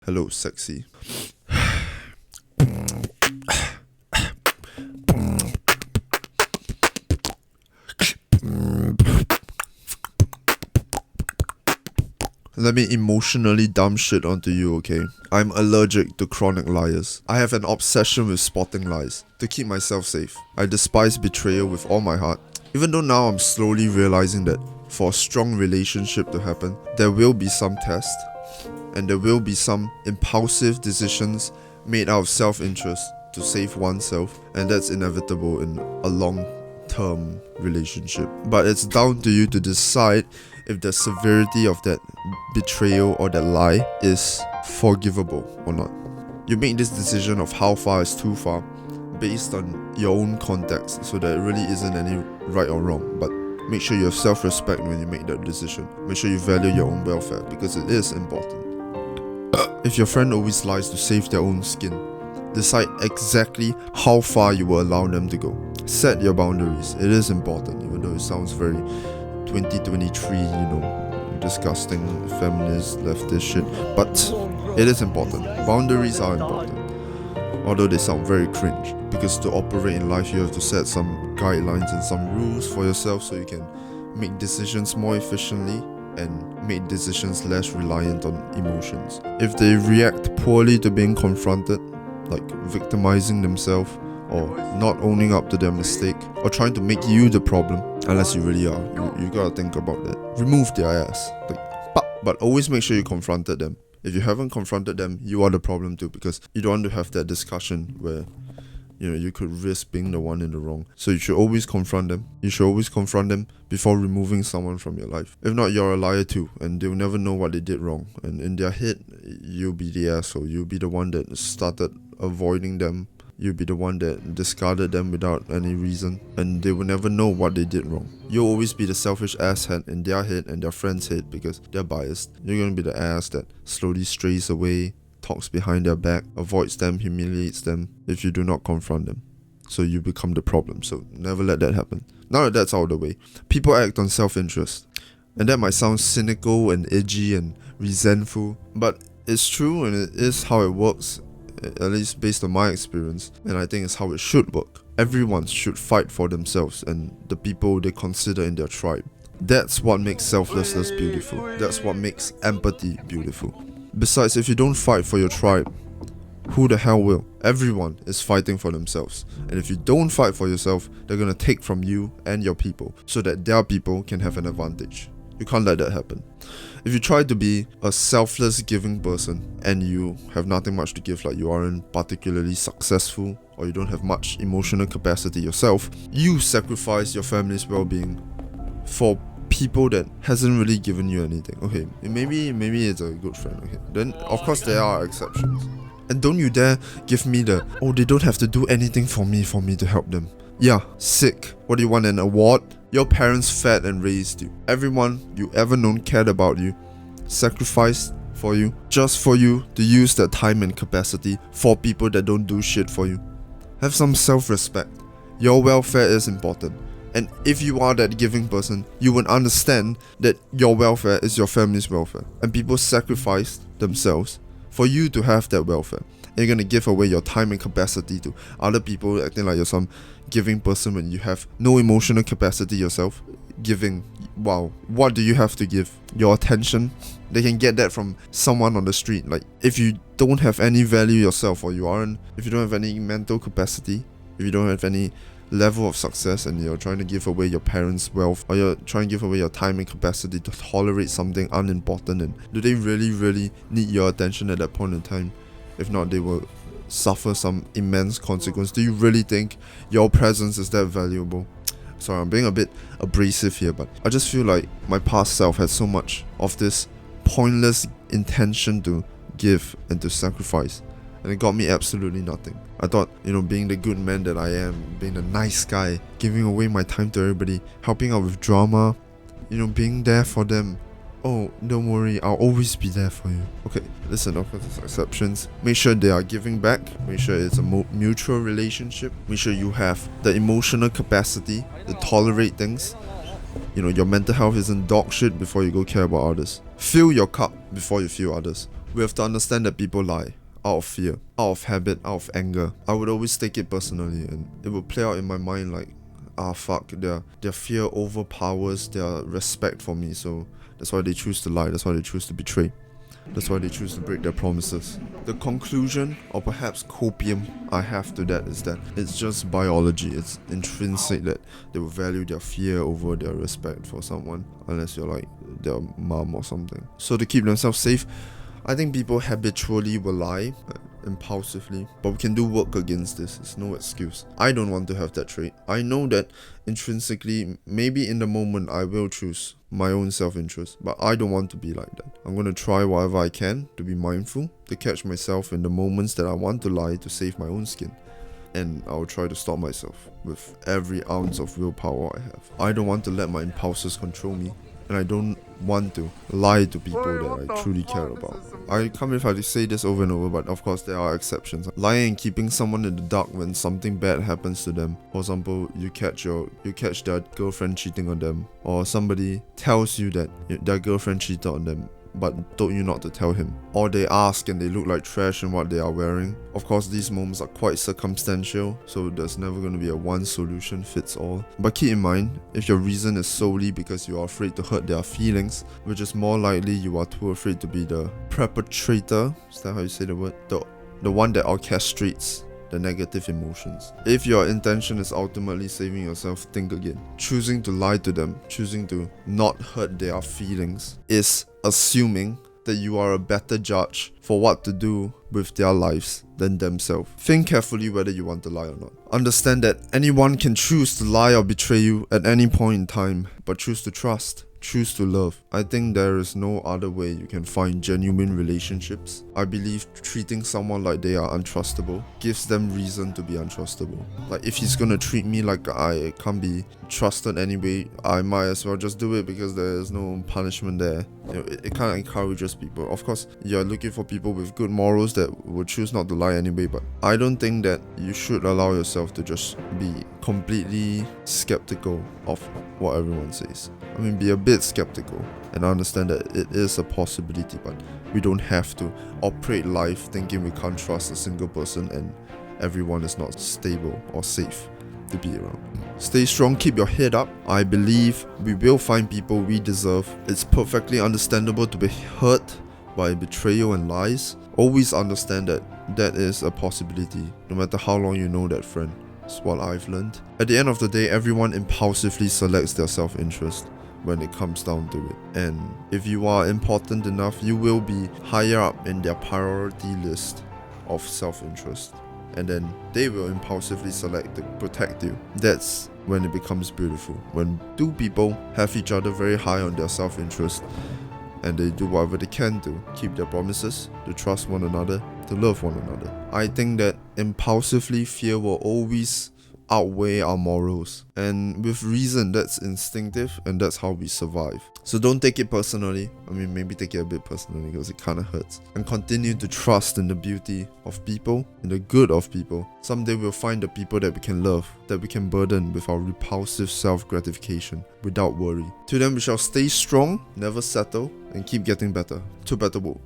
Hello, sexy. Let me emotionally dump shit onto you, okay? I'm allergic to chronic liars. I have an obsession with spotting lies to keep myself safe. I despise betrayal with all my heart. Even though now I'm slowly realizing that for a strong relationship to happen, there will be some test and there will be some impulsive decisions made out of self-interest to save oneself, and that's inevitable in a long-term relationship. But it's down to you to decide if the severity of that betrayal or that lie is forgivable or not. You make this decision of how far is too far based on your own context, so that it really isn't any right or wrong. But make sure you have self-respect when you make that decision. Make sure you value your own welfare, because it is important. If your friend always lies to save their own skin, decide exactly how far you will allow them to go. Set your boundaries. It is important, even though it sounds very 2023, disgusting, feminist, leftist shit. But it is important. Boundaries are important. Although they sound very cringe, because to operate in life you have to set some guidelines and some rules for yourself so you can make decisions more efficiently and make decisions less reliant on emotions. If they react poorly to being confronted, like victimizing themselves or not owning up to their mistake or trying to make you the problem, unless you really are, you gotta think about that. Remove their ass, but always make sure you confronted them. If you haven't confronted them, you are the problem too, because you don't want to have that discussion where you could risk being the one in the wrong. So you should always confront them. You should always confront them before removing someone from your life. If not, you're a liar too, and they'll never know what they did wrong. And in their head, you'll be the asshole. You'll be the one that started avoiding them. You'll be the one that discarded them without any reason, and they will never know what they did wrong. You'll always be the selfish asshat in their head and their friend's head because they're biased. You're going to be the ass that slowly strays away, talks behind their back, avoids them, humiliates them if you do not confront them. So you become the problem. So never let that happen. Now that that's out of the way, people act on self-interest. And that might sound cynical and edgy and resentful, but it's true and it is how it works, at least based on my experience, and I think it's how it should work. Everyone should fight for themselves and the people they consider in their tribe. That's what makes selflessness beautiful. That's what makes empathy beautiful. Besides, if you don't fight for your tribe, who the hell will? Everyone is fighting for themselves. And if you don't fight for yourself, they're gonna take from you and your people so that their people can have an advantage. You can't let that happen. If you try to be a selfless giving person and you have nothing much to give, like you aren't particularly successful or you don't have much emotional capacity yourself, you sacrifice your family's well-being for people that hasn't really given you anything. Okay, maybe it's a good friend, okay? Then of course there are exceptions. And don't you dare give me the, they don't have to do anything for me to help them. Yeah, sick. What do you want, an award? Your parents fed and raised you. Everyone you ever known cared about you, sacrificed for you, just for you to use that time and capacity for people that don't do shit for you. Have some self-respect. Your welfare is important. And if you are that giving person, you would understand that your welfare is your family's welfare. And people sacrificed themselves for you to have that welfare. And you're gonna give away your time and capacity to other people acting like you're some giving person when you have no emotional capacity yourself. Giving, wow, what do you have to give? Your attention? They can get that from someone on the street. Like, if you don't have any value yourself, or if you don't have any mental capacity, if you don't have any level of success and you're trying to give away your parents' wealth, or you're trying to give away your time and capacity to tolerate something unimportant, and do they really need your attention at that point in time? If not, they will suffer some immense consequence. Do you really think your presence is that valuable? Sorry, I'm being a bit abrasive here, but I just feel like my past self had so much of this pointless intention to give and to sacrifice, and it got me absolutely nothing. I thought, being the good man that I am, being a nice guy, giving away my time to everybody, helping out with drama, being there for them. Oh, don't worry, I'll always be there for you. Okay, listen, of course there's exceptions. Make sure they are giving back. Make sure it's a mutual relationship. Make sure you have the emotional capacity to tolerate things. Your mental health isn't dog shit before you go care about others. Fill your cup before you fill others. We have to understand that people lie. Out of fear, out of habit, out of anger. I would always take it personally, and it would play out in my mind like, fuck, their fear overpowers their respect for me, so that's why they choose to lie, that's why they choose to betray. That's why they choose to break their promises. The conclusion, or perhaps copium I have to that, is that it's just biology. It's intrinsic that they will value their fear over their respect for someone, unless you're like their mom or something. So to keep themselves safe, I think people habitually will lie, impulsively, but we can do work against this. It's no excuse. I don't want to have that trait. I know that intrinsically, maybe in the moment I will choose my own self-interest, but I don't want to be like that. I'm going to try whatever I can to be mindful, to catch myself in the moments that I want to lie to save my own skin. And I'll try to stop myself with every ounce of willpower I have. I don't want to let my impulses control me, and I don't want to lie to people that I truly care about. I can't believe I have to say this over and over, but of course there are exceptions. Lying and keeping someone in the dark when something bad happens to them. For example, you catch their girlfriend cheating on them, or somebody tells you that their girlfriend cheated on them, but told you not to tell him. Or they ask and they look like trash in what they are wearing. Of course, these moments are quite circumstantial, so there's never going to be a one solution fits all. But keep in mind, if your reason is solely because you are afraid to hurt their feelings, which is more likely you are too afraid to be the perpetrator, is that how you say the word? The one that orchestrates the negative emotions. If your intention is ultimately saving yourself, think again. Choosing to lie to them, choosing to not hurt their feelings, is assuming that you are a better judge for what to do with their lives than themselves. Think carefully whether you want to lie or not. Understand that anyone can choose to lie or betray you at any point in time, but choose to trust. Choose to love. I think there is no other way you can find genuine relationships. I believe treating someone like they are untrustable gives them reason to be untrustable. Like, if he's gonna treat me like I can't be trusted anyway, I might as well just do it because there is no punishment there. It kind of encourages people. Of course, you're looking for people with good morals that would choose not to lie anyway, but I don't think that you should allow yourself to just be completely skeptical of what everyone says. I mean, be a bit skeptical and understand that it is a possibility, but we don't have to operate life thinking we can't trust a single person and everyone is not stable or safe to be around. Stay strong, keep your head up. I believe we will find people we deserve. It's perfectly understandable to be hurt by betrayal and lies. Always understand that that is a possibility, no matter how long you know that friend. It's what I've learned. At the end of the day, everyone impulsively selects their self-interest when it comes down to it. And if you are important enough, you will be higher up in their priority list of self-interest. And then they will impulsively select to protect you. That's when it becomes beautiful. When two people have each other very high on their self-interest and they do whatever they can to keep their promises, to trust one another, to love one another. I think that impulsively fear will always outweigh our morals, and with reason, that's instinctive and that's how we survive. So don't take it personally. I mean, maybe take it a bit personally because it kind of hurts, and continue to trust in the beauty of people, in the good of people. Someday we'll find the people that we can love, that we can burden with our repulsive self-gratification without worry. Till then, we shall stay strong, never settle, and keep getting better. To better world.